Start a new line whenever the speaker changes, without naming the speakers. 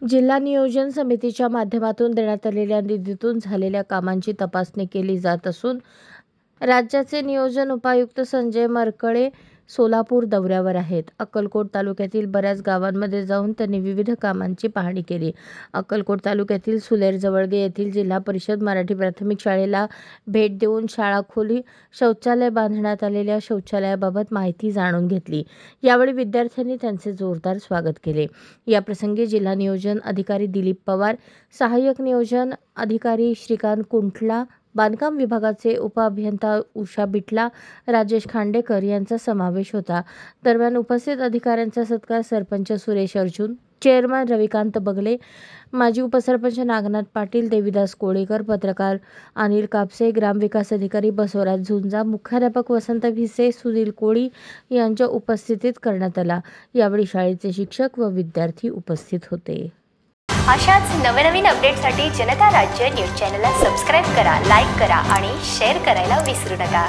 जिल्हा नियोजन समितीच्या माध्यमातून देण्यात आलेल्या निधीतून झालेल्या कामांची तपासणी केली जात असून राज्याचे नियोजन उपायुक्त संजय मरकळे सोलापूर दौऱ्यावर आहेत. अक्कलकोट तालुक्यातील बऱ्याच गावांमध्ये जाऊन त्यांनी विविध कामांची पाहणी केली. अक्कलकोट तालुक्यातील सुलेर जवळगे येथील जिल्हा परिषद मराठी प्राथमिक शाळेला भेट देऊन शाळा खोली शौचालय बांधण्यात आलेल्या शौचालयाबाबत माहिती जाणून घेतली. यावेळी विद्यार्थ्यांनी त्यांचे जोरदार स्वागत केले. याप्रसंगी जिल्हा नियोजन अधिकारी दिलीप पवार, सहाय्यक नियोजन अधिकारी श्रीकांत कुंटला, बांधकाम विभागाचे उपअभियंता उषा बिटला, राजेश खांडेकर यांचा समावेश होता. दरम्यान उपस्थित अधिकाऱ्यांचा सत्कार सरपंच सुरेश अर्जुन, चेअरमन रविकांत बगले, माजी उपसरपंच नागनाथ पाटील, देवीदास कोळेकर, पत्रकार अनिल कापसे, ग्रामविकास अधिकारी बसवराज झुंजा, मुख्याध्यापक वसंत भिसे, सुनील कोळी यांच्या उपस्थितीत करण्यात आला. यावेळी शाळेचे शिक्षक व विद्यार्थी उपस्थित होते.
अशाच नवनवीन अपडेटसाठी जनता राज्य न्यूज चॅनलला सबस्क्राईब करा, लाईक करा आणि शेअर करायला विसरू नका.